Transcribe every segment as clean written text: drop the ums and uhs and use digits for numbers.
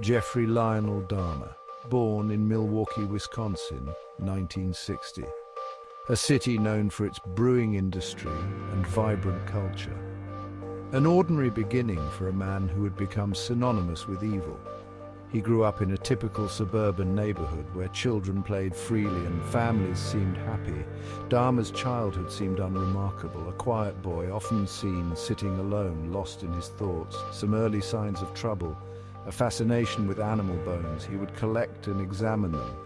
Jeffrey Lionel Dahmer, born in Milwaukee, Wisconsin, 1960. A city known for its brewing industry and vibrant culture. An ordinary beginning for a man who had become synonymous with evil. He grew up in a typical suburban neighborhood where children played freely and families seemed happy. Dahmer's childhood seemed unremarkable, a quiet boy often seen sitting alone, lost in his thoughts, some early signs of trouble, a fascination with animal bones. He would collect and examine them,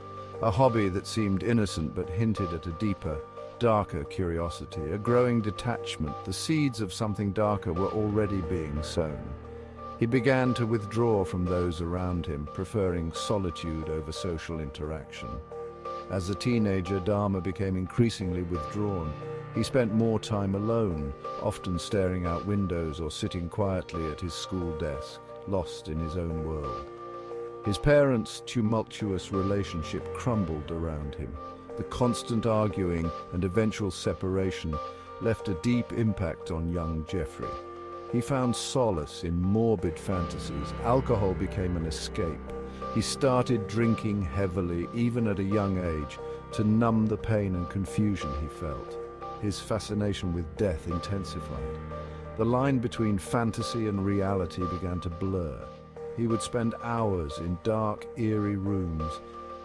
a hobby that seemed innocent but hinted at a deeper, darker curiosity, a growing detachment. The seeds of something darker were already being sown. He began to withdraw from those around him, preferring solitude over social interaction. As a teenager, Dahmer became increasingly withdrawn. He spent more time alone, often staring out windows or sitting quietly at his school desk, lost in his own world. His parents' tumultuous relationship crumbled around him. The constant arguing and eventual separation left a deep impact on young Jeffrey. He found solace in morbid fantasies. Alcohol became an escape. He started drinking heavily, even at a young age, to numb the pain and confusion he felt. His fascination with death intensified. The line between fantasy and reality began to blur. He would spend hours in dark, eerie rooms,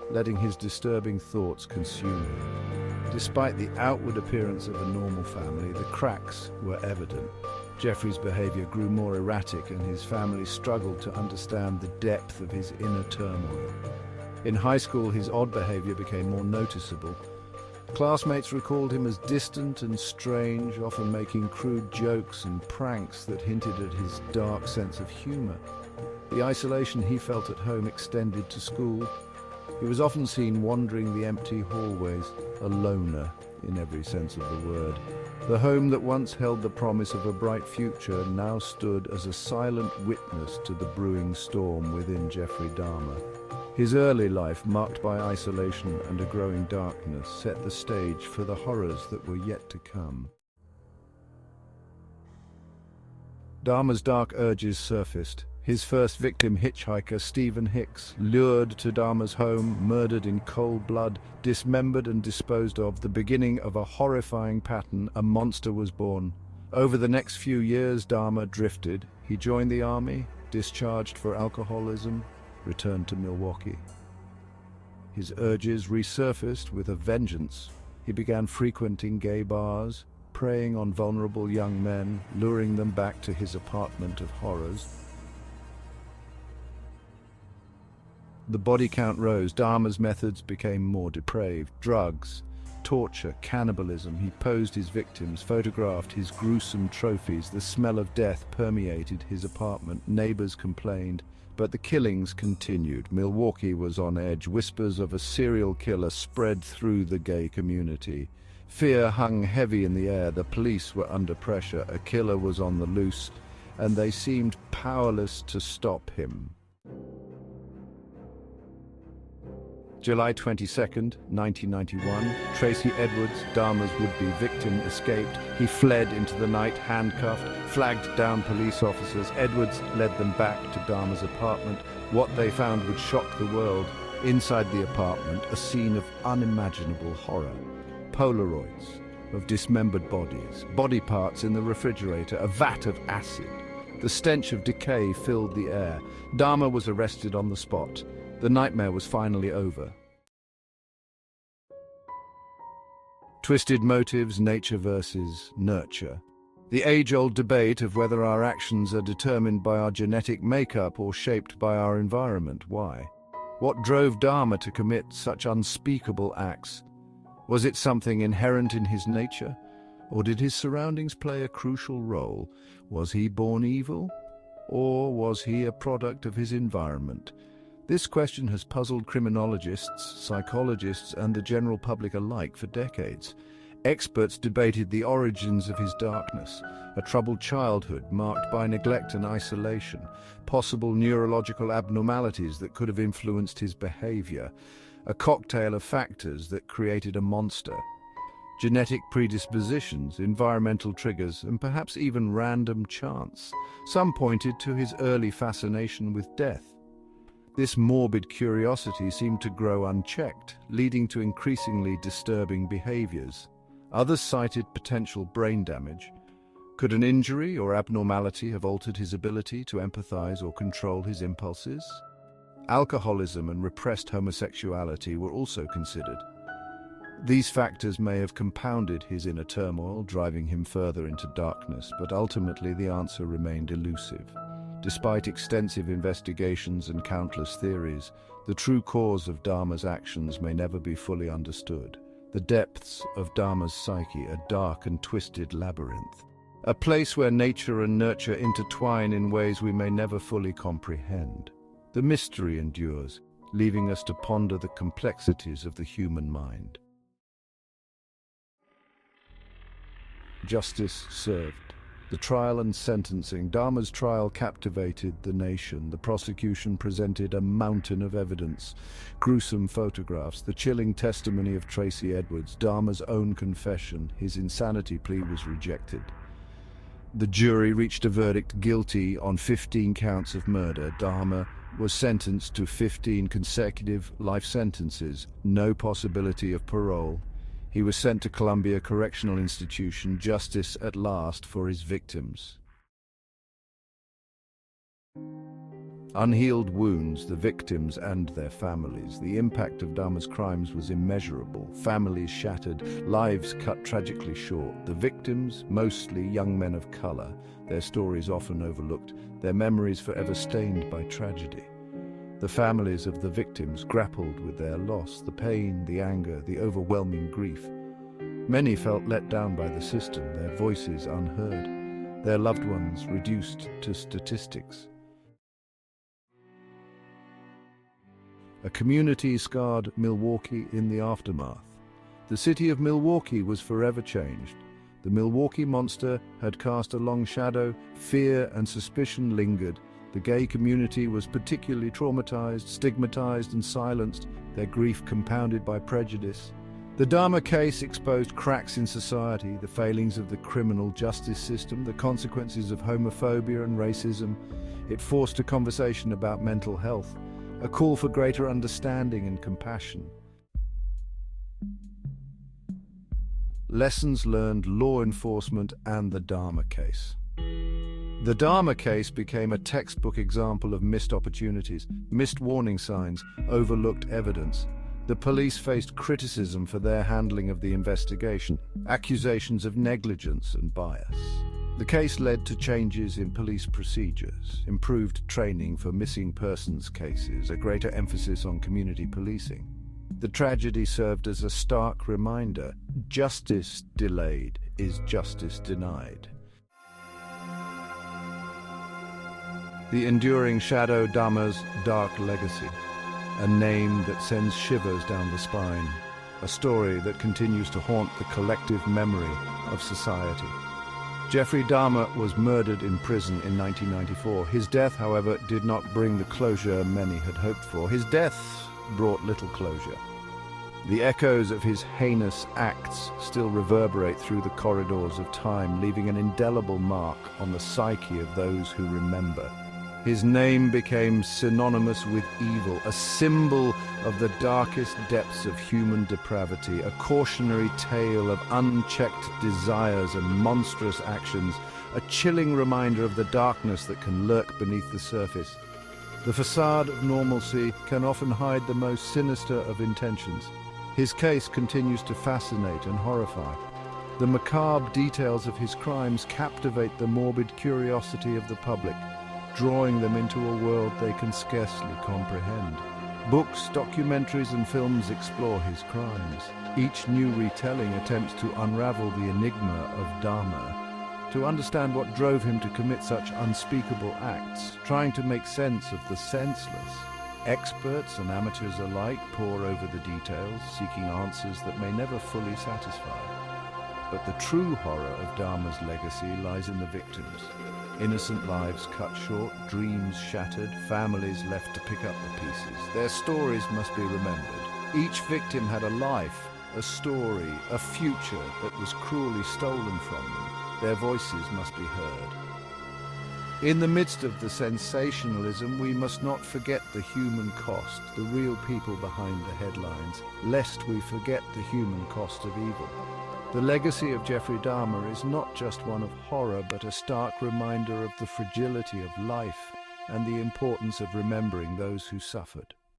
letting his disturbing thoughts consume him. Despite the outward appearance of a normal family, the cracks were evident. Jeffrey's behavior grew more erratic and his family struggled to understand the depth of his inner turmoil. In high school, his odd behavior became more noticeable. Classmates recalled him as distant and strange, often making crude jokes and pranks that hinted at his dark sense of humor. The isolation he felt at home extended to school. He was often seen wandering the empty hallways, a loner in every sense of the word. The home that once held the promise of a bright future now stood as a silent witness to the brewing storm within Jeffrey Dahmer. His early life, marked by isolation and a growing darkness, set the stage for the horrors that were yet to come. Dahmer's dark urges surfaced. His first victim, hitchhiker Stephen Hicks, lured to Dahmer's home, murdered in cold blood, dismembered and disposed of. The beginning of a horrifying pattern. A monster was born. Over the next few years, Dahmer drifted. He joined the army, discharged for alcoholism, returned to Milwaukee. His urges resurfaced with a vengeance. He began frequenting gay bars, preying on vulnerable young men, luring them back to his apartment of horrors. The body count rose. Dahmer's methods became more depraved. Drugs, torture, cannibalism. He posed his victims, photographed his gruesome trophies. The smell of death permeated his apartment. Neighbors complained, but the killings continued. Milwaukee was on edge. Whispers of a serial killer spread through the gay community. Fear hung heavy in the air. The police were under pressure. A killer was on the loose, and they seemed powerless to stop him. July 22nd, 1991, Tracy Edwards, Dahmer's would-be victim, escaped. He fled into the night, handcuffed, flagged down police officers. Edwards led them back to Dahmer's apartment. What they found would shock the world. Inside the apartment, a scene of unimaginable horror. Polaroids of dismembered bodies, body parts in the refrigerator, a vat of acid. The stench of decay filled the air. Dahmer was arrested on the spot. The nightmare was finally over. Twisted motives, nature versus nurture. The age-old debate of whether our actions are determined by our genetic makeup or shaped by our environment. Why? What drove Dahmer to commit such unspeakable acts? Was it something inherent in his nature? Or did his surroundings play a crucial role? Was he born evil? Or was he a product of his environment? This question has puzzled criminologists, psychologists, and the general public alike for decades. Experts debated the origins of his darkness, a troubled childhood marked by neglect and isolation, possible neurological abnormalities that could have influenced his behavior, a cocktail of factors that created a monster. Genetic predispositions, environmental triggers, and perhaps even random chance. Some pointed to his early fascination with death. This morbid curiosity seemed to grow unchecked, leading to increasingly disturbing behaviors. Others cited potential brain damage. Could an injury or abnormality have altered his ability to empathize or control his impulses? Alcoholism and repressed homosexuality were also considered. These factors may have compounded his inner turmoil, driving him further into darkness, but ultimately the answer remained elusive. Despite extensive investigations and countless theories, the true cause of Dahmer's actions may never be fully understood. The depths of Dahmer's psyche, a dark and twisted labyrinth. A place where nature and nurture intertwine in ways we may never fully comprehend. The mystery endures, leaving us to ponder the complexities of the human mind. Justice served. The trial and sentencing. Dahmer's trial captivated the nation. The prosecution presented a mountain of evidence. Gruesome photographs, the chilling testimony of Tracy Edwards, Dahmer's own confession. His insanity plea was rejected. The jury reached a verdict guilty on 15 counts of murder. Dahmer was sentenced to 15 consecutive life sentences, no possibility of parole. He was sent to Columbia Correctional Institution, justice at last for his victims. Unhealed wounds, the victims and their families. The impact of Dahmer's crimes was immeasurable. Families shattered, lives cut tragically short. The victims, mostly young men of color, their stories often overlooked, their memories forever stained by tragedy. The families of the victims grappled with their loss, the pain, the anger, the overwhelming grief. Many felt let down by the system, their voices unheard, their loved ones reduced to statistics. A community scarred Milwaukee in the aftermath. The city of Milwaukee was forever changed. The Milwaukee monster had cast a long shadow, fear and suspicion lingered. The gay community was particularly traumatized, stigmatized and silenced, their grief compounded by prejudice. The Dahmer case exposed cracks in society, the failings of the criminal justice system, the consequences of homophobia and racism. It forced a conversation about mental health, a call for greater understanding and compassion. Lessons learned, law enforcement and the Dahmer case. The Dahmer case became a textbook example of missed opportunities, missed warning signs, overlooked evidence. The police faced criticism for their handling of the investigation, accusations of negligence and bias. The case led to changes in police procedures, improved training for missing persons cases, a greater emphasis on community policing. The tragedy served as a stark reminder: justice delayed is justice denied. The enduring shadow, Dahmer's dark legacy, a name that sends shivers down the spine, a story that continues to haunt the collective memory of society. Jeffrey Dahmer was murdered in prison in 1994. His death, however, did not bring the closure many had hoped for. His death brought little closure. The echoes of his heinous acts still reverberate through the corridors of time, leaving an indelible mark on the psyche of those who remember. His name became synonymous with evil, a symbol of the darkest depths of human depravity, a cautionary tale of unchecked desires and monstrous actions, a chilling reminder of the darkness that can lurk beneath the surface. The facade of normalcy can often hide the most sinister of intentions. His case continues to fascinate and horrify. The macabre details of his crimes captivate the morbid curiosity of the public, drawing them into a world they can scarcely comprehend. Books, documentaries and films explore his crimes. Each new retelling attempts to unravel the enigma of Dahmer, to understand what drove him to commit such unspeakable acts, trying to make sense of the senseless. Experts and amateurs alike pore over the details, seeking answers that may never fully satisfy. But the true horror of Dahmer's legacy lies in the victims. Innocent lives cut short, dreams shattered, families left to pick up the pieces. Their stories must be remembered. Each victim had a life, a story, a future that was cruelly stolen from them. Their voices must be heard. In the midst of the sensationalism, we must not forget the human cost, the real people behind the headlines, lest we forget the human cost of evil. The legacy of Jeffrey Dahmer is not just one of horror, but a stark reminder of the fragility of life and the importance of remembering those who suffered.